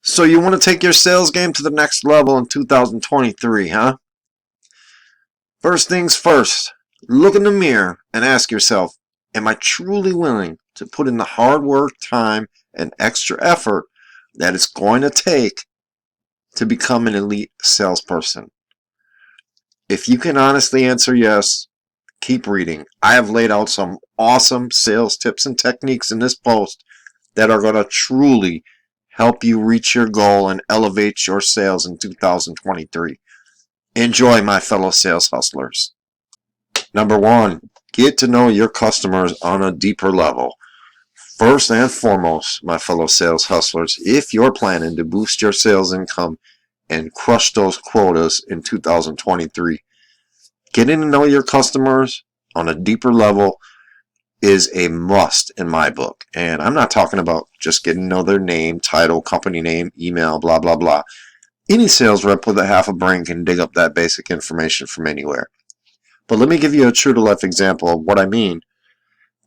So you want to take your sales game to the next level in 2023, huh? First things first, look in the mirror and ask yourself, am I truly willing to put in the hard work, time, and extra effort that it's going to take to become an elite salesperson? If you can honestly answer yes, keep reading. I have laid out some awesome sales tips and techniques in this post that are going to truly help you reach your goal and elevate your sales in 2023. Enjoy, my fellow sales hustlers. Number one, get to know your customers on a deeper level. First and foremost, my fellow sales hustlers, if you're planning to boost your sales income and crush those quotas in 2023, getting to know your customers on a deeper level is a must in my book. And I'm not talking about just getting to know their name, title, company name, email, blah, blah, blah. Any sales rep with a half a brain can dig up that basic information from anywhere. But let me give you a true to life example of what I mean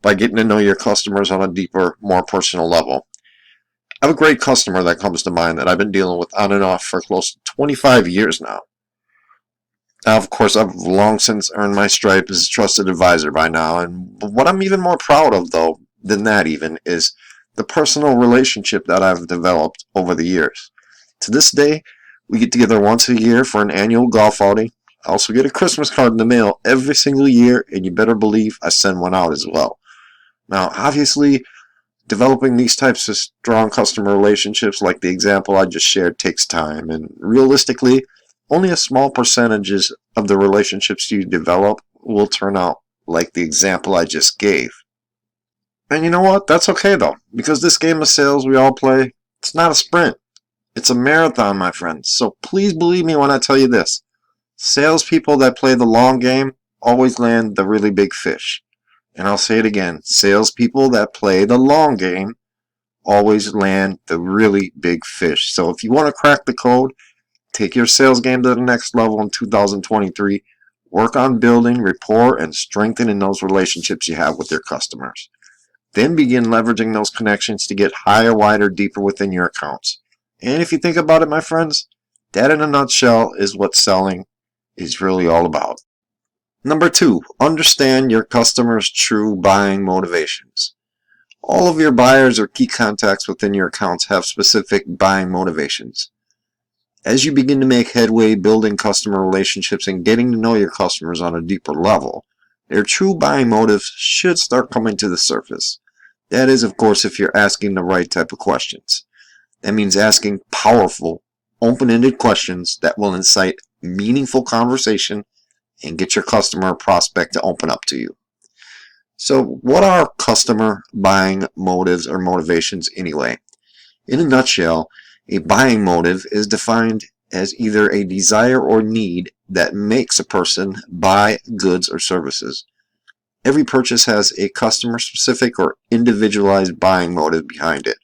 by getting to know your customers on a deeper, more personal level. I have a great customer that comes to mind that I've been dealing with on and off for close to 25 years now. Now, of course, I've long since earned my stripe as a trusted advisor by now, and what I'm even more proud of, though, than that even, is the personal relationship that I've developed over the years. To this day, we get together once a year for an annual golf outing. I also get a Christmas card in the mail every single year, and you better believe I send one out as well. Now, obviously, developing these types of strong customer relationships, like the example I just shared, takes time, and realistically, only a small percentages of the relationships you develop will turn out like the example I just gave. And you know what? That's okay though, because this game of sales we all play, it's not a sprint. It's a marathon, my friends. So please believe me when I tell you this. Salespeople that play the long game always land the really big fish. And I'll say it again. Salespeople that play the long game always land the really big fish. So if you want to crack the code, take your sales game to the next level in 2023. Work on building rapport and strengthening those relationships you have with your customers. Then begin leveraging those connections to get higher, wider, deeper within your accounts. And if you think about it, my friends, that in a nutshell is what selling is really all about. Number two, understand your customers' true buying motivations. All of your buyers or key contacts within your accounts have specific buying motivations. As you begin to make headway building customer relationships and getting to know your customers on a deeper level, their true buying motives should start coming to the surface. That is, of course, if you're asking the right type of questions. That means asking powerful, open-ended questions that will incite meaningful conversation and get your customer or prospect to open up to you. So what are customer buying motives or motivations anyway? In a nutshell, a buying motive is defined as either a desire or need that makes a person buy goods or services. Every purchase has a customer-specific or individualized buying motive behind it.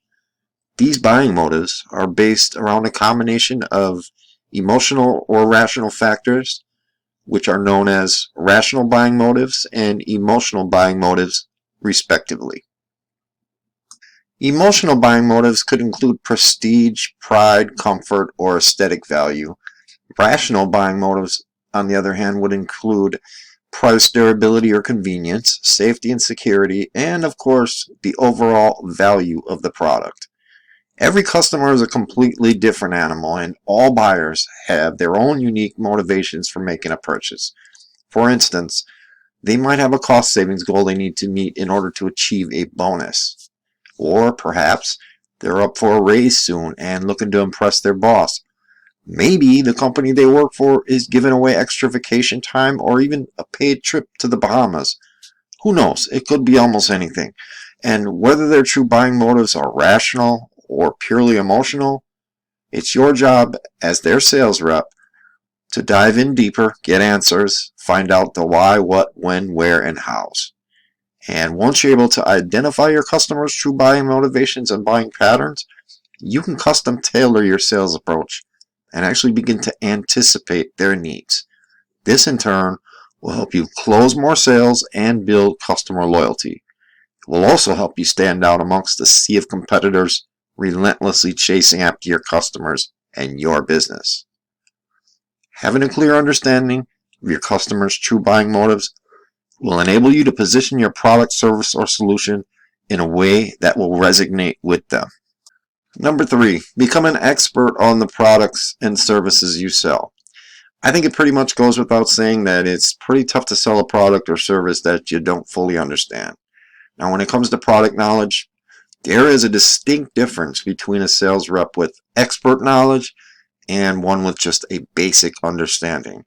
These buying motives are based around a combination of emotional or rational factors, which are known as rational buying motives and emotional buying motives, respectively. Emotional buying motives could include prestige, pride, comfort, or aesthetic value. Rational buying motives, on the other hand, would include price, durability, or convenience, safety and security, and, of course, the overall value of the product. Every customer is a completely different animal, and all buyers have their own unique motivations for making a purchase. For instance, they might have a cost savings goal they need to meet in order to achieve a bonus. Or perhaps they're up for a raise soon and looking to impress their boss. Maybe the company they work for is giving away extra vacation time or even a paid trip to the Bahamas. Who knows? It could be almost anything. And whether their true buying motives are rational or purely emotional, it's your job as their sales rep to dive in deeper, get answers, find out the why, what, when, where, and hows. And once you're able to identify your customers' true buying motivations and buying patterns, you can custom tailor your sales approach and actually begin to anticipate their needs. This in turn will help you close more sales and build customer loyalty. It will also help you stand out amongst the sea of competitors relentlessly chasing after your customers and your business. Having a clear understanding of your customers' true buying motives will enable you to position your product, service, or solution in a way that will resonate with them. Number 3, become an expert on the products and services you sell. I think it pretty much goes without saying that it's pretty tough to sell a product or service that you don't fully understand. Now, when it comes to product knowledge, there is a distinct difference between a sales rep with expert knowledge and one with just a basic understanding.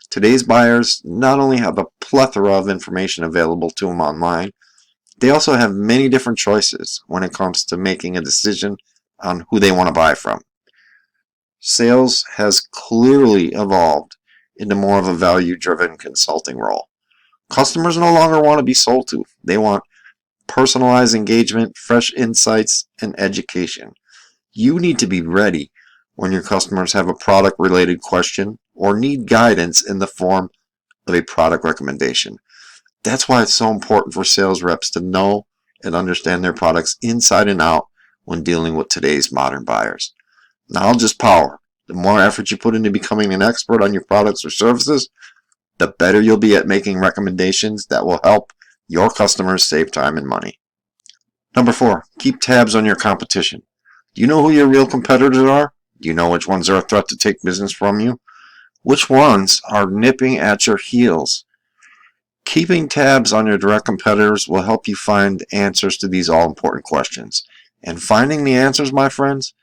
Today's buyers not only have a plethora of information available to them online, they also have many different choices when it comes to making a decision on who they want to buy from. Sales has clearly evolved into more of a value-driven consulting role. Customers no longer want to be sold to. They want personalized engagement, fresh insights, and education. You need to be ready when your customers have a product-related question or need guidance in the form of a product recommendation. That's why it's so important for sales reps to know and understand their products inside and out when dealing with today's modern buyers. Knowledge is power. The more effort you put into becoming an expert on your products or services, the better you'll be at making recommendations that will help your customers save time and money. Number 4, keep tabs on your competition. Do you know who your real competitors are? Do you know which ones are a threat to take business from you? Which ones are nipping at your heels? Keeping tabs on your direct competitors will help you find answers to these all-important questions. And finding the answers, my friends,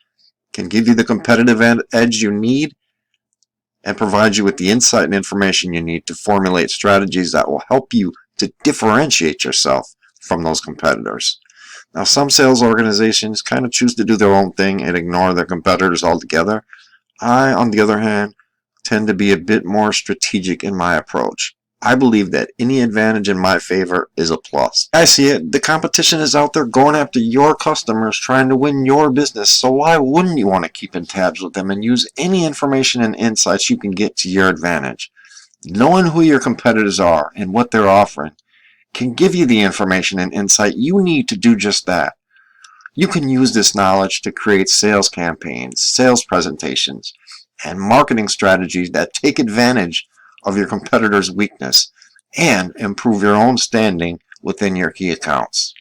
can give you the competitive edge you need and provide you with the insight and information you need to formulate strategies that will help you to differentiate yourself from those competitors. Now, some sales organizations kind of choose to do their own thing and ignore their competitors altogether. I, on the other hand, tend to be a bit more strategic in my approach. I believe that any advantage in my favor is a plus. I see it. The competition is out there going after your customers, trying to win your business. So why wouldn't you want to keep in tabs with them and use any information and insights you can get to your advantage? Knowing who your competitors are and what they're offering can give you the information and insight you need to do just that. You can use this knowledge to create sales campaigns, sales presentations, and marketing strategies that take advantage of your competitor's weakness and improve your own standing within your key accounts.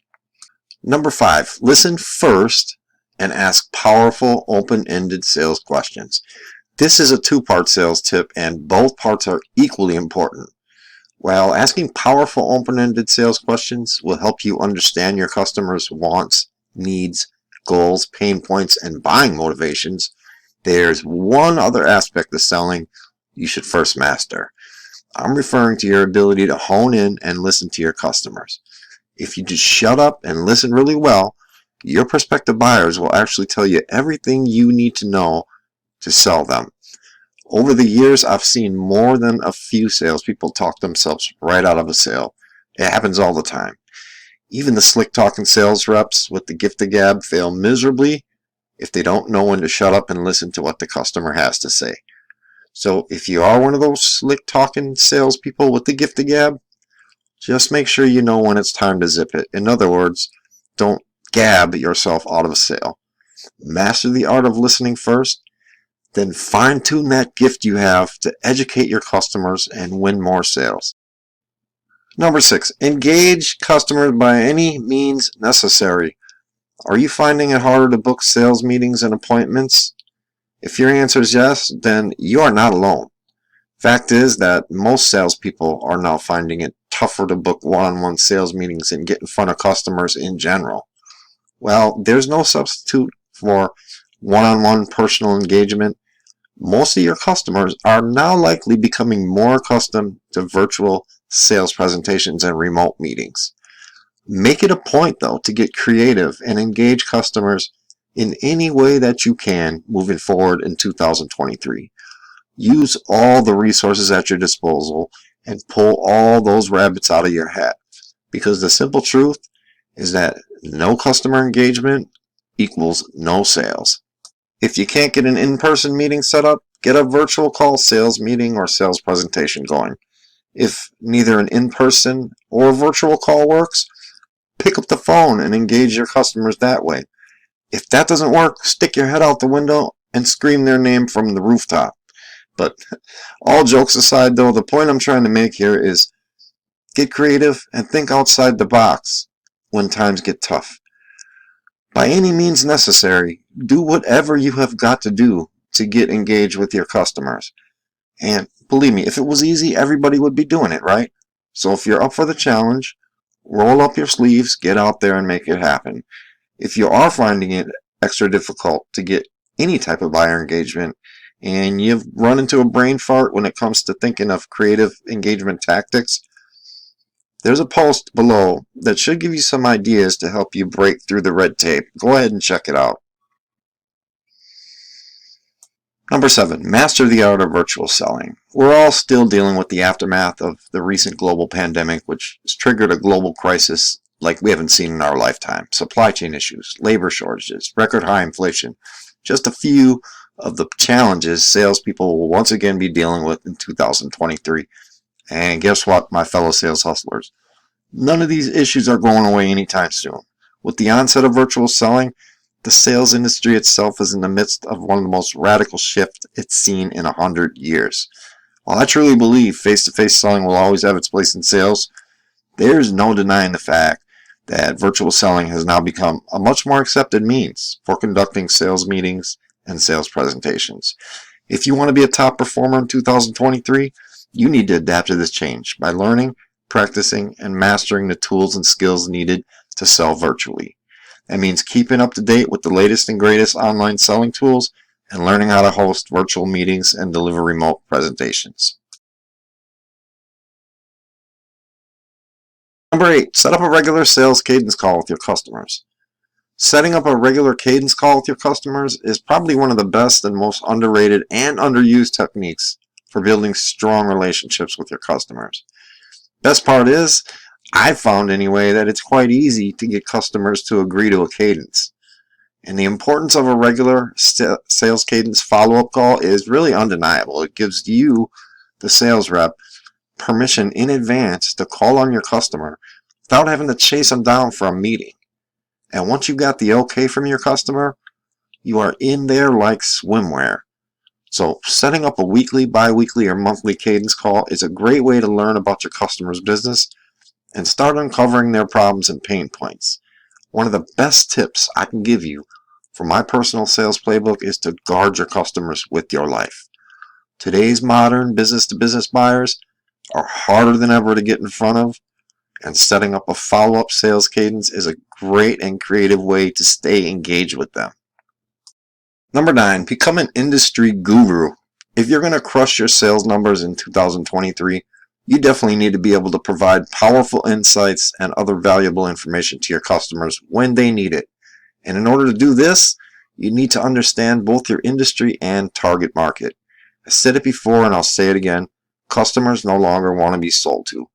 Number 5, listen first and ask powerful, open-ended sales questions. This is a 2-part sales tip, and both parts are equally important. While asking powerful, open-ended sales questions will help you understand your customers' wants, needs, goals, pain points, and buying motivations, there's one other aspect of selling you should first master. I'm referring to your ability to hone in and listen to your customers. If you just shut up and listen really well, your prospective buyers will actually tell you everything you need to know to sell them. Over the years, I've seen more than a few salespeople talk themselves right out of a sale. It happens all the time. Even the slick-talking sales reps with the gift of gab fail miserably if they don't know when to shut up and listen to what the customer has to say. So if you are one of those slick-talking salespeople with the gift of gab, just make sure you know when it's time to zip it. In other words, don't gab yourself out of a sale. Master the art of listening first, then fine-tune that gift you have to educate your customers and win more sales. Number 6, engage customers by any means necessary. Are you finding it harder to book sales meetings and appointments? If your answer is yes, then you are not alone. Fact is that most salespeople are now finding it tougher to book one-on-one sales meetings and get in front of customers in general. Well, there's no substitute for one-on-one personal engagement. Most of your customers are now likely becoming more accustomed to virtual sales presentations and remote meetings. Make it a point, though, to get creative and engage customers in any way that you can moving forward in 2023. Use all the resources at your disposal and pull all those rabbits out of your hat, because the simple truth is that no customer engagement equals no sales. If you can't get an in-person meeting set up, get a virtual call sales meeting or sales presentation going. If neither an in-person or virtual call works, pick up the phone and engage your customers that way. If that doesn't work, stick your head out the window and scream their name from the rooftop. But all jokes aside, though, the point I'm trying to make here is get creative and think outside the box when times get tough. By any means necessary, do whatever you have got to do to get engaged with your customers. And believe me, if it was easy, everybody would be doing it, right? So if you're up for the challenge, roll up your sleeves, get out there and make it happen. If you are finding it extra difficult to get any type of buyer engagement and you've run into a brain fart when it comes to thinking of creative engagement tactics, there's a post below that should give you some ideas to help you break through the red tape. Go ahead and check it out. Number 7, master the art of virtual selling. We're all still dealing with the aftermath of the recent global pandemic, which has triggered a global crisis like we haven't seen in our lifetime. Supply chain issues, labor shortages, record high inflation. Just a few of the challenges salespeople will once again be dealing with in 2023. And guess what, my fellow sales hustlers? None of these issues are going away anytime soon. With the onset of virtual selling, the sales industry itself is in the midst of one of the most radical shifts it's seen in 100 years. While I truly believe face-to-face selling will always have its place in sales, there's no denying the fact that virtual selling has now become a much more accepted means for conducting sales meetings and sales presentations. If you want to be a top performer in 2023, you need to adapt to this change by learning, practicing, and mastering the tools and skills needed to sell virtually. That means keeping up to date with the latest and greatest online selling tools and learning how to host virtual meetings and deliver remote presentations. Number 8, set up a regular sales cadence call with your customers. Setting up a regular cadence call with your customers is probably one of the best and most underrated and underused techniques for building strong relationships with your customers. Best part is, I've found anyway, that it's quite easy to get customers to agree to a cadence. And the importance of a regular sales cadence follow-up call is really undeniable. It gives you, the sales rep, permission in advance to call on your customer without having to chase them down for a meeting. And once you got the okay from your customer, you are in there like swimwear. So setting up a weekly, bi-weekly, or monthly cadence call is a great way to learn about your customer's business and start uncovering their problems and pain points. One of the best tips I can give you from my personal sales playbook is to guard your customers with your life. Today's modern business-to-business buyers are harder than ever to get in front of, and setting up a follow-up sales cadence is a great and creative way to stay engaged with them. Number 9, become an industry guru. If you're going to crush your sales numbers in 2023, you definitely need to be able to provide powerful insights and other valuable information to your customers when they need it. And in order to do this, you need to understand both your industry and target market. I said it before and I'll say it again, customers no longer want to be sold to.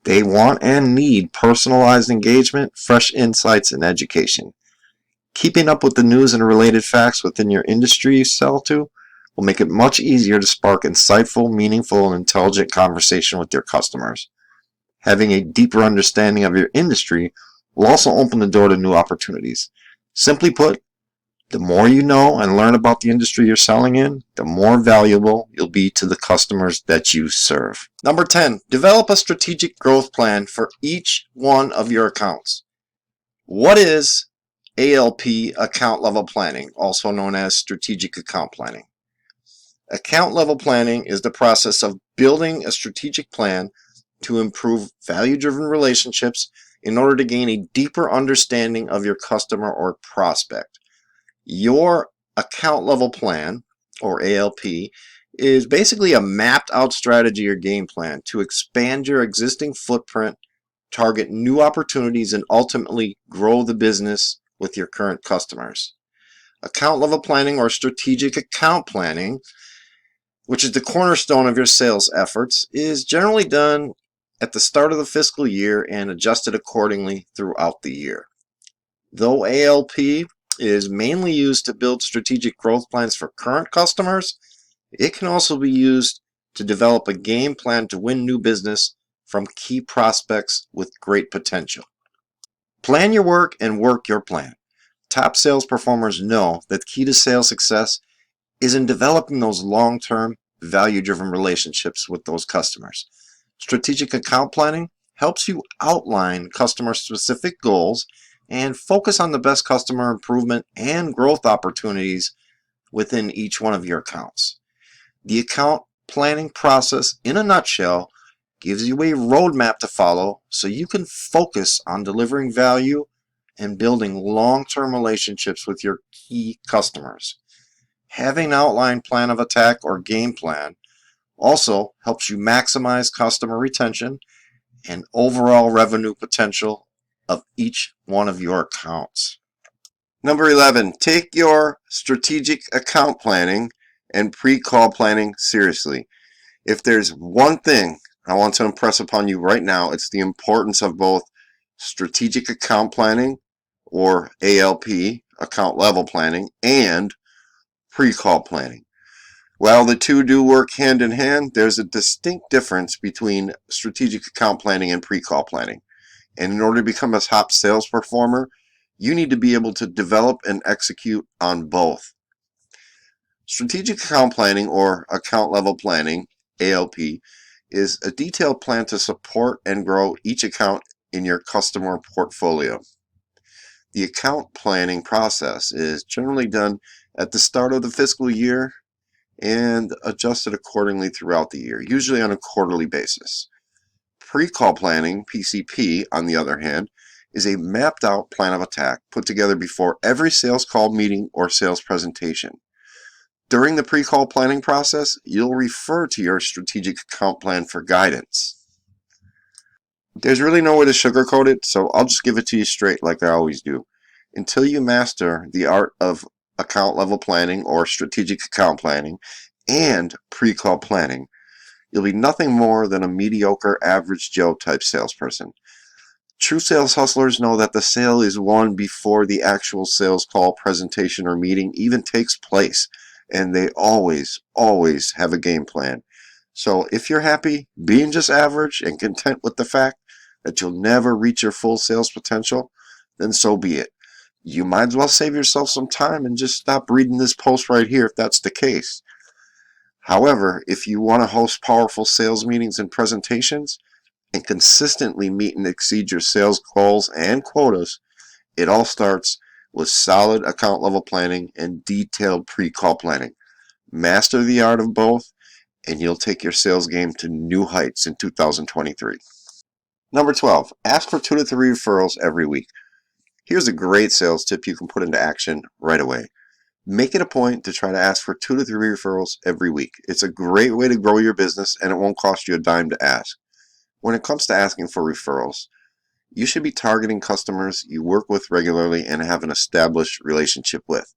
They want and need personalized engagement, fresh insights, and education. Keeping up with the news and related facts within your industry you sell to will make it much easier to spark insightful, meaningful, and intelligent conversation with your customers. Having a deeper understanding of your industry will also open the door to new opportunities. Simply put, the more you know and learn about the industry you're selling in, the more valuable you'll be to the customers that you serve. Number 10, develop a strategic growth plan for each one of your accounts. What is ALP, account level planning, also known as strategic account planning? Account level planning is the process of building a strategic plan to improve value-driven relationships in order to gain a deeper understanding of your customer or prospect. Your account level plan, or ALP, is basically a mapped out strategy or game plan to expand your existing footprint, target new opportunities, and ultimately grow the business with your current customers. Account level planning or strategic account planning, which is the cornerstone of your sales efforts, is generally done at the start of the fiscal year and adjusted accordingly throughout the year. Though ALP is mainly used to build strategic growth plans for current customers, it can also be used to develop a game plan to win new business from key prospects with great potential. Plan your work and work your plan. Top sales performers know that the key to sales success is in developing those long-term, value-driven relationships with those customers. Strategic account planning helps you outline customer-specific goals and focus on the best customer improvement and growth opportunities within each one of your accounts. The account planning process, in a nutshell, gives you a roadmap to follow so you can focus on delivering value and building long-term relationships with your key customers. Having an outlined plan of attack or game plan also helps you maximize customer retention and overall revenue potential of each one of your accounts. Number 11, take your strategic account planning and pre-call planning seriously. If there's one thing I want to impress upon you right now, it's the importance of both strategic account planning, or ALP, account level planning, and pre-call planning. While the two do work hand in hand, there's a distinct difference between strategic account planning and pre-call planning. And in order to become a top sales performer, you need to be able to develop and execute on both. Strategic account planning, or account level planning, ALP, is a detailed plan to support and grow each account in your customer portfolio. The account planning process is generally done at the start of the fiscal year and adjusted accordingly throughout the year, usually on a quarterly basis. Pre-call planning, PCP, on the other hand, is a mapped out plan of attack put together before every sales call meeting or sales presentation. During the pre-call planning process, you'll refer to your strategic account plan for guidance. There's really no way to sugarcoat it, so I'll just give it to you straight like I always do. Until you master the art of account level planning or strategic account planning and pre-call planning, you'll be nothing more than a mediocre average Joe type salesperson. True sales hustlers know that the sale is won before the actual sales call, presentation, or meeting even takes place, and they always have a game plan. So if you're happy being just average and content with the fact that you'll never reach your full sales potential, then so be it. You might as well save yourself some time and just stop reading this post right here if that's the case. However, if you want to host powerful sales meetings and presentations and consistently meet and exceed your sales goals and quotas, it all starts with solid account level planning and detailed pre-call planning. Master the art of both, and you'll take your sales game to new heights in 2023. Number 12, ask for 2 to 3 referrals every week. Here's a great sales tip you can put into action right away. Make it a point to try to ask for 2 to 3 referrals every week. It's a great way to grow your business, and it won't cost you a dime to ask. When it comes to asking for referrals, you should be targeting customers you work with regularly and have an established relationship with.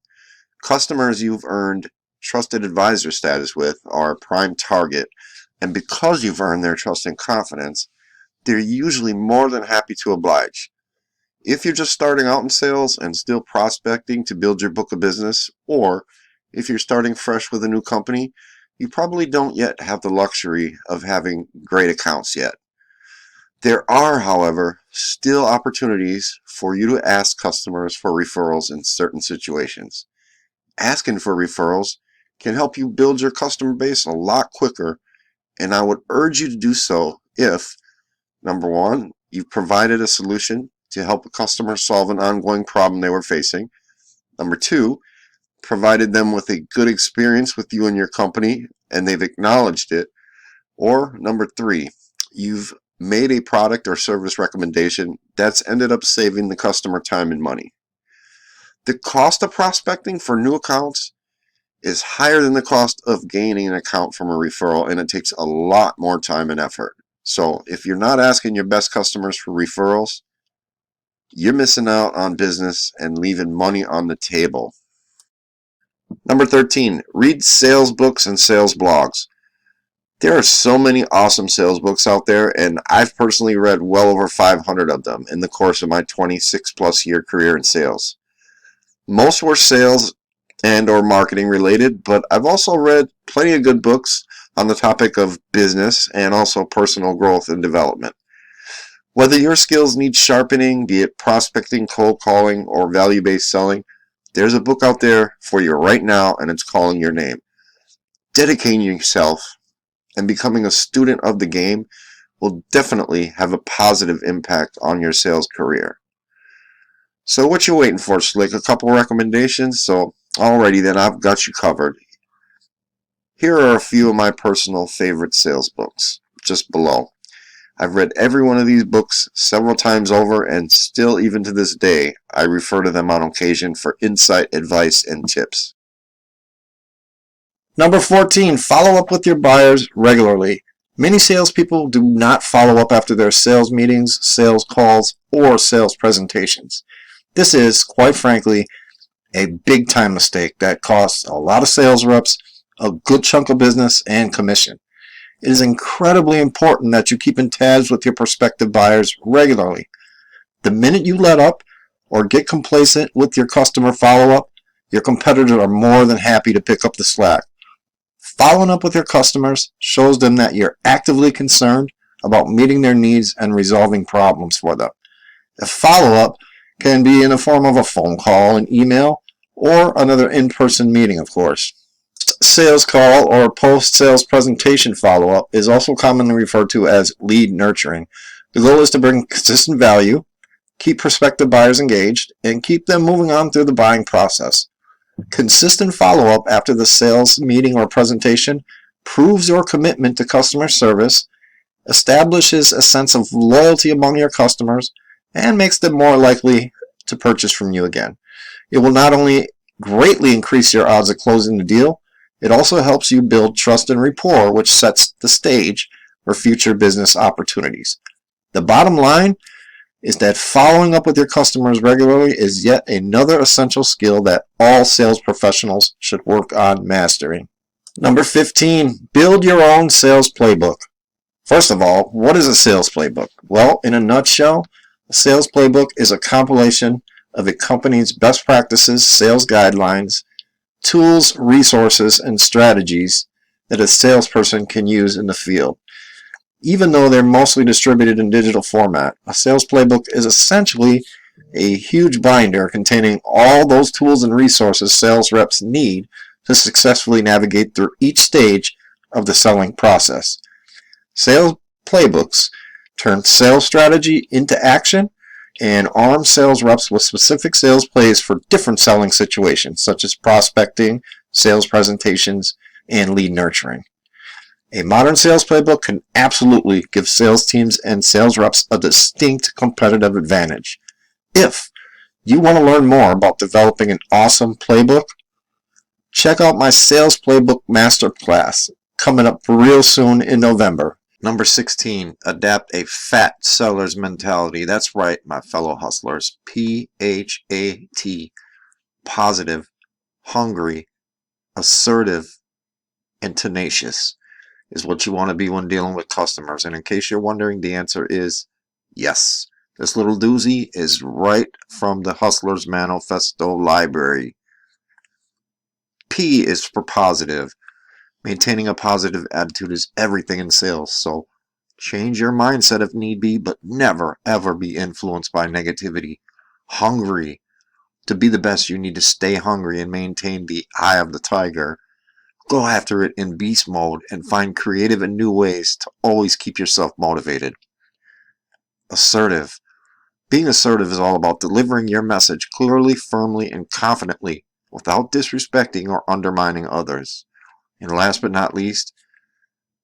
Customers you've earned trusted advisor status with are a prime target, and because you've earned their trust and confidence, they're usually more than happy to oblige. If you're just starting out in sales and still prospecting to build your book of business, or if you're starting fresh with a new company, you probably don't yet have the luxury of having great accounts yet. There are, however, still opportunities for you to ask customers for referrals in certain situations. Asking for referrals can help you build your customer base a lot quicker, and I would urge you to do so if, number one, you've provided a solution to help a customer solve an ongoing problem they were facing. Number two, provided them with a good experience with you and your company and they've acknowledged it. Or number three, you've made a product or service recommendation that's ended up saving the customer time and money. The cost of prospecting for new accounts is higher than the cost of gaining an account from a referral, and it takes a lot more time and effort. So if you're not asking your best customers for referrals, you're missing out on business and leaving money on the table. Number 13, read sales books and sales blogs. There are so many awesome sales books out there, and I've personally read well over 500 of them in the course of my 26 plus year career in sales. Most were sales and or marketing related, but I've also read plenty of good books on the topic of business and also personal growth and development. Whether your skills need sharpening, be it prospecting, cold calling, or value-based selling, there's a book out there for you right now, and it's calling your name. Dedicating yourself and becoming a student of the game will definitely have a positive impact on your sales career. So what you waiting for, Slick? A couple recommendations? So alrighty then, I've got you covered. Here are a few of my personal favorite sales books, just below. I've read every one of these books several times over, and still, even to this day, I refer to them on occasion for insight, advice, and tips. Number 14, follow up with your buyers regularly. Many salespeople do not follow up after their sales meetings, sales calls, or sales presentations. This is, quite frankly, a big time mistake that costs a lot of sales reps a good chunk of business and commission. It is incredibly important that you keep in tabs with your prospective buyers regularly. The minute you let up or get complacent with your customer follow-up, your competitors are more than happy to pick up the slack. Following up with your customers shows them that you're actively concerned about meeting their needs and resolving problems for them. A follow-up can be in the form of a phone call, an email, or another in-person meeting, of course. Sales call or post-sales presentation follow-up is also commonly referred to as lead nurturing. The goal is to bring consistent value, keep prospective buyers engaged, and keep them moving on through the buying process. Consistent follow-up after the sales meeting or presentation proves your commitment to customer service, establishes a sense of loyalty among your customers, and makes them more likely to purchase from you again. It will not only greatly increase your odds of closing the deal, it also helps you build trust and rapport, which sets the stage for future business opportunities. The bottom line is that following up with your customers regularly is yet another essential skill that all sales professionals should work on mastering. Number 15, build your own sales playbook. First of all, what is a sales playbook? Well, in a nutshell, a sales playbook is a compilation of a company's best practices, sales guidelines, tools, resources, and strategies that a salesperson can use in the field. Even though they're mostly distributed in digital format, a sales playbook is essentially a huge binder containing all those tools and resources sales reps need to successfully navigate through each stage of the selling process. Sales playbooks turn sales strategy into action and arm sales reps with specific sales plays for different selling situations, such as prospecting, sales presentations, and lead nurturing. A modern sales playbook can absolutely give sales teams and sales reps a distinct competitive advantage. If you want to learn more about developing an awesome playbook, check out my Sales Playbook Masterclass coming up real soon in November. Number 16, adapt a fat seller's mentality. That's right, my fellow hustlers. P-H-A-T. Positive, hungry, assertive, and tenacious is what you want to be when dealing with customers. And in case you're wondering, the answer is yes. This little doozy is right from the Hustler's Manifesto library. P is for positive. Maintaining a positive attitude is everything in sales, so change your mindset if need be, but never, ever be influenced by negativity. Hungry. To be the best, you need to stay hungry and maintain the eye of the tiger. Go after it in beast mode and find creative and new ways to always keep yourself motivated. Assertive. Being assertive is all about delivering your message clearly, firmly, and confidently without disrespecting or undermining others. And last but not least,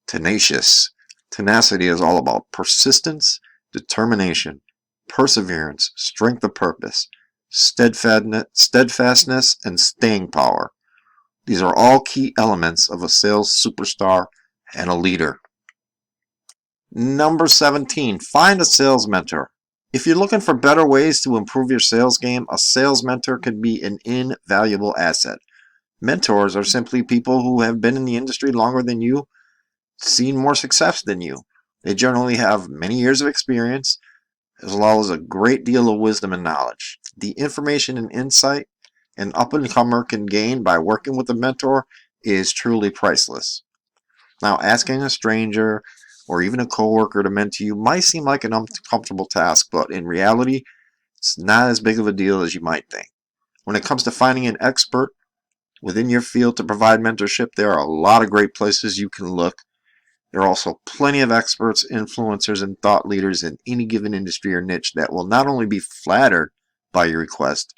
tenacious. Tenacity is all about persistence, determination, perseverance, strength of purpose, steadfastness, and staying power. These are all key elements of a sales superstar and a leader. Number 17, find a sales mentor. If you're looking for better ways to improve your sales game, a sales mentor can be an invaluable asset. Mentors are simply people who have been in the industry longer than you, seen more success than you. They generally have many years of experience, as well as a great deal of wisdom and knowledge. The information and insight an up-and-comer can gain by working with a mentor is truly priceless. Now, asking a stranger or even a coworker to mentor you might seem like an uncomfortable task, but in reality, it's not as big of a deal as you might think. When it comes to finding an expert within your field to provide mentorship, there are a lot of great places you can look. There are also plenty of experts, influencers, and thought leaders in any given industry or niche that will not only be flattered by your request,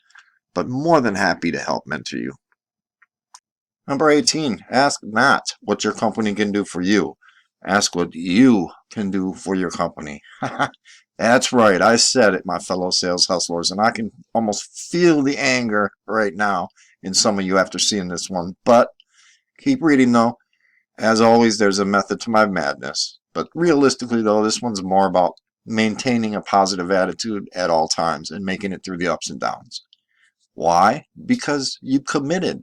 but more than happy to help mentor you. Number 18, ask not what your company can do for you. Ask what you can do for your company. That's right, I said it, my fellow sales hustlers, and I can almost feel the anger right now in some of you after seeing this one. But keep reading though. As always, there's a method to my madness. But realistically though, this one's more about maintaining a positive attitude at all times and making it through the ups and downs. Why? Because you committed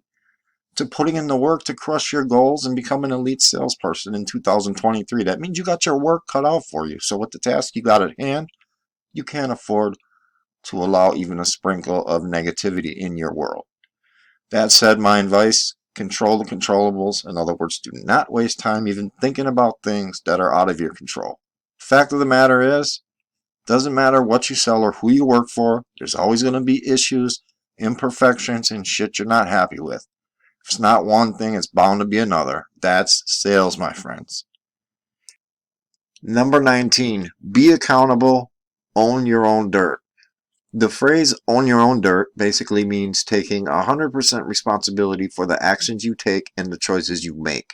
to putting in the work to crush your goals and become an elite salesperson in 2023. That means you got your work cut out for you. So with the task you got at hand, you can't afford to allow even a sprinkle of negativity in your world. That said, my advice, control the controllables. In other words, do not waste time even thinking about things that are out of your control. Fact of the matter is, doesn't matter what you sell or who you work for, there's always going to be issues, imperfections, and shit you're not happy with. If it's not one thing, it's bound to be another. That's sales, my friends. Number 19, be accountable, own your own dirt. The phrase own your own dirt basically means taking 100% responsibility for the actions you take and the choices you make.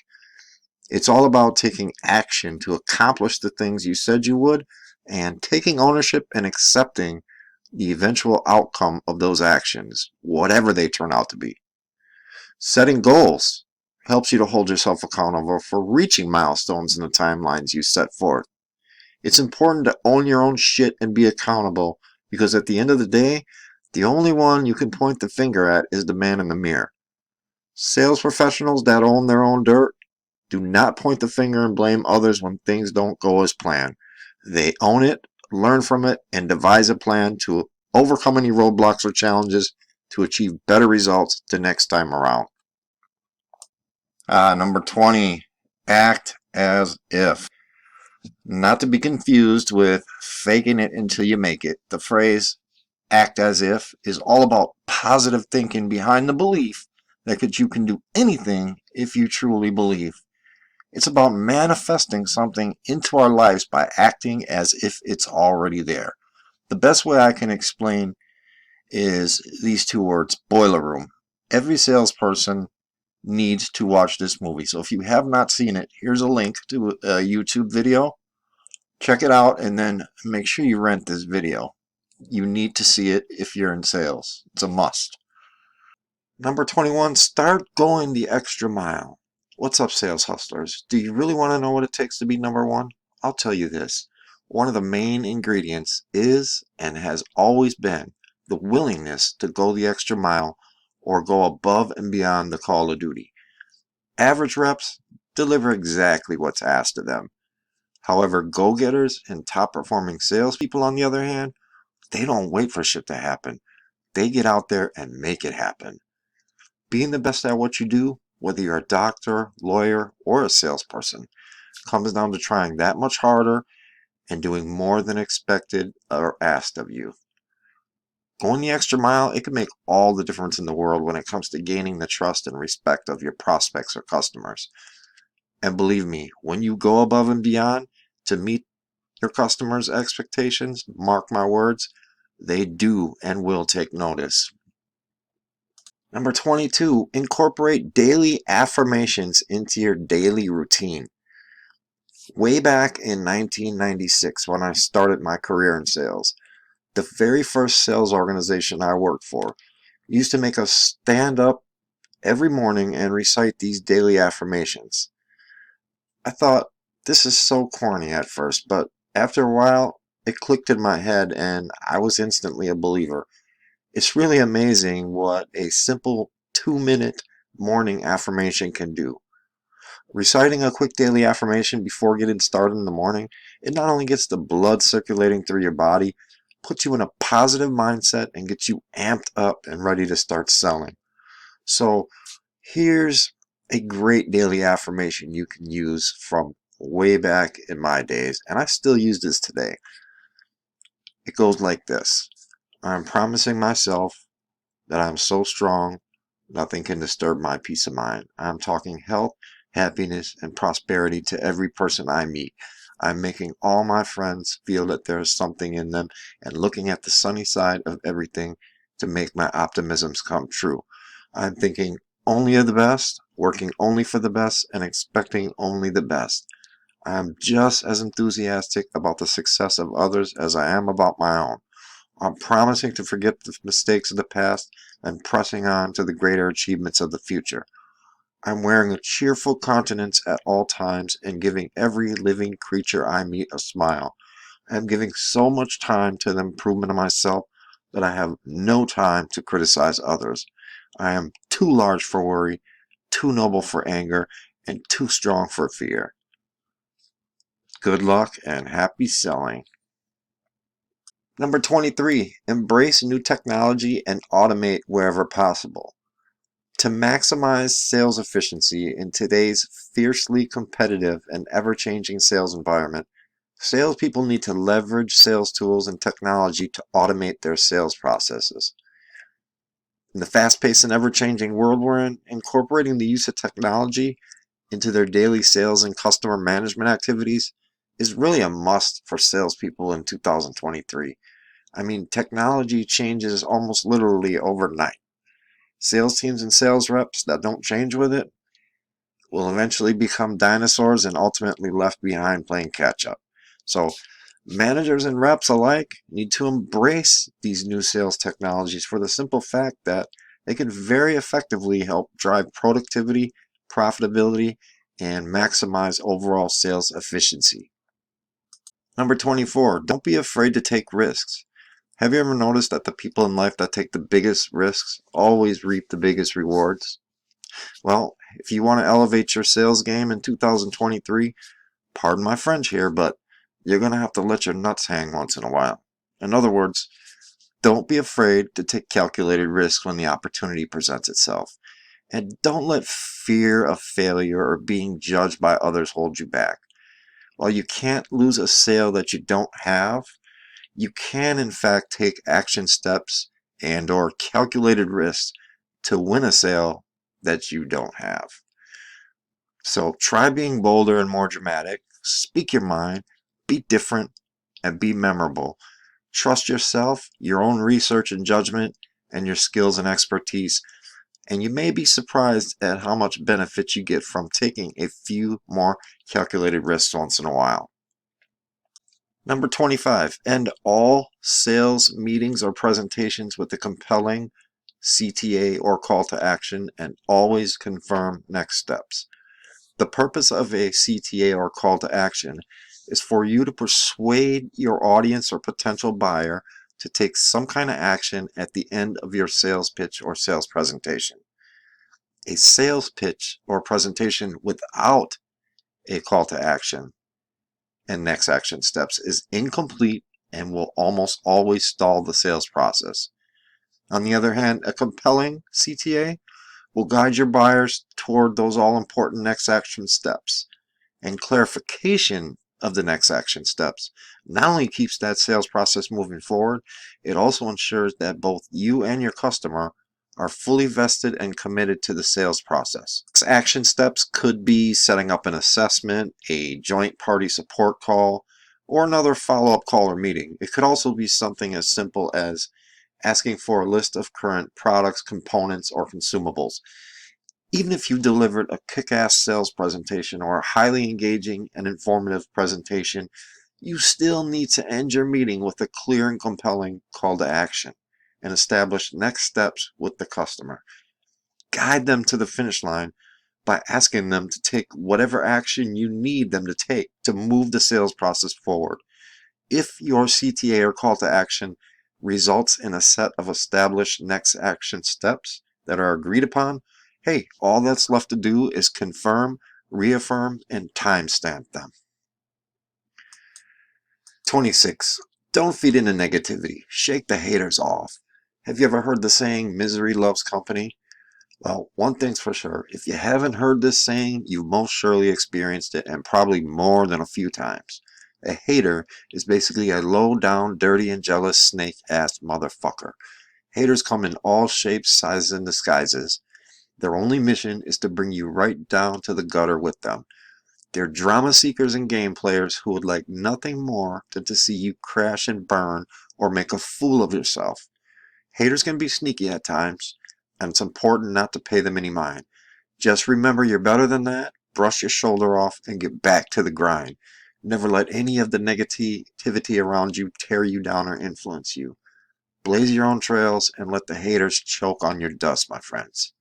It's all about taking action to accomplish the things you said you would and taking ownership and accepting the eventual outcome of those actions, whatever they turn out to be. Setting goals helps you to hold yourself accountable for reaching milestones in the timelines you set forth. It's important to own your own shit and be accountable because at the end of the day, the only one you can point the finger at is the man in the mirror. Sales professionals that own their own dirt do not point the finger and blame others when things don't go as planned. They own it, learn from it, and devise a plan to overcome any roadblocks or challenges to achieve better results the next time around. Number 20, act as if. Not to be confused with faking it until you make it. The phrase act as if is all about positive thinking behind the belief that you can do anything if you truly believe. It's about manifesting something into our lives by acting as if it's already there. The best way I can explain is these two words, boiler room. Every salesperson needs to watch this movie. So if you have not seen it, here's a link to a YouTube video. Check it out and then make sure you rent this video. You need to see it if you're in sales. It's a must. Number 21, start going the extra mile. What's up, sales hustlers? Do you really want to know what it takes to be number one? I'll tell you this. One of the main ingredients is and has always been the willingness to go the extra mile or go above and beyond the call of duty. Average reps deliver exactly what's asked of them. However, go-getters and top-performing salespeople, on the other hand, they don't wait for shit to happen. They get out there and make it happen. Being the best at what you do, whether you're a doctor, lawyer, or a salesperson, comes down to trying that much harder and doing more than expected or asked of you. Going the extra mile, it can make all the difference in the world when it comes to gaining the trust and respect of your prospects or customers. And believe me, when you go above and beyond to meet your customers' expectations, mark my words, they do and will take notice. Number 22, incorporate daily affirmations into your daily routine. Way back in 1996, when I started my career in sales, the very first sales organization I worked for used to make us stand up every morning and recite these daily affirmations. I thought, this is so corny at first, but after a while, it clicked in my head and I was instantly a believer. It's really amazing what a simple 2-minute morning affirmation can do. Reciting a quick daily affirmation before getting started in the morning, it not only gets the blood circulating through your body, puts you in a positive mindset and gets you amped up and ready to start selling. So here's a great daily affirmation you can use from way back in my days, and I still use this today. It goes like this. I'm promising myself that I'm so strong, nothing can disturb my peace of mind. I'm talking health, happiness, and prosperity to every person I meet. I'm making all my friends feel that there is something in them and looking at the sunny side of everything to make my optimisms come true. I'm thinking only of the best, working only for the best, and expecting only the best. I'm just as enthusiastic about the success of others as I am about my own. I'm promising to forget the mistakes of the past and pressing on to the greater achievements of the future. I'm wearing a cheerful countenance at all times and giving every living creature I meet a smile. I'm giving so much time to the improvement of myself that I have no time to criticize others. I am too large for worry, too noble for anger, and too strong for fear. Good luck and happy selling. Number 23, embrace new technology and automate wherever possible. To maximize sales efficiency in today's fiercely competitive and ever-changing sales environment, salespeople need to leverage sales tools and technology to automate their sales processes. In the fast-paced and ever-changing world we're in, incorporating the use of technology into their daily sales and customer management activities is really a must for salespeople in 2023. I mean, technology changes almost literally overnight. Sales teams and sales reps that don't change with it will eventually become dinosaurs and ultimately left behind playing catch up. So, managers and reps alike need to embrace these new sales technologies for the simple fact that they can very effectively help drive productivity, profitability, and maximize overall sales efficiency. Number 24, don't be afraid to take risks. Have you ever noticed that the people in life that take the biggest risks always reap the biggest rewards? Well, if you want to elevate your sales game in 2023, pardon my French here, but you're going to have to let your nuts hang once in a while. In other words, don't be afraid to take calculated risks when the opportunity presents itself. And don't let fear of failure or being judged by others hold you back. While you can't lose a sale that you don't have, you can in fact take action steps and or calculated risks to win a sale that you don't have. So try being bolder and more dramatic, speak your mind, be different, and be memorable. Trust yourself, your own research and judgment, and your skills and expertise, and you may be surprised at how much benefit you get from taking a few more calculated risks once in a while. Number 25, end all sales meetings or presentations with a compelling CTA or call to action and always confirm next steps. The purpose of a CTA or call to action is for you to persuade your audience or potential buyer to take some kind of action at the end of your sales pitch or sales presentation. A sales pitch or presentation without a call to action and next action steps is incomplete and will almost always stall the sales process. On the other hand, a compelling CTA will guide your buyers toward those all-important next action steps. And clarification of the next action steps not only keeps that sales process moving forward, it also ensures that both you and your customer are fully vested and committed to the sales process. Action steps could be setting up an assessment, a joint party support call, or another follow-up call or meeting. It could also be something as simple as asking for a list of current products, components, or consumables. Even if you delivered a kick-ass sales presentation or a highly engaging and informative presentation, you still need to end your meeting with a clear and compelling call to action and establish next steps with the customer. Guide them to the finish line by asking them to take whatever action you need them to take to move the sales process forward. If your CTA or call to action results in a set of established next action steps that are agreed upon, hey, all that's left to do is confirm, reaffirm, and timestamp them. 26. Don't feed into negativity. Shake the haters off. Have you ever heard the saying, misery loves company? Well, one thing's for sure. If you haven't heard this saying, you most surely experienced it, and probably more than a few times. A hater is basically a low down, dirty, and jealous snake ass motherfucker. Haters come in all shapes, sizes, and disguises. Their only mission is to bring you right down to the gutter with them. They're drama seekers and game players who would like nothing more than to see you crash and burn or make a fool of yourself. Haters can be sneaky at times, and it's important not to pay them any mind. Just remember you're better than that, brush your shoulder off, and get back to the grind. Never let any of the negativity around you tear you down or influence you. Blaze your own trails and let the haters choke on your dust, my friends.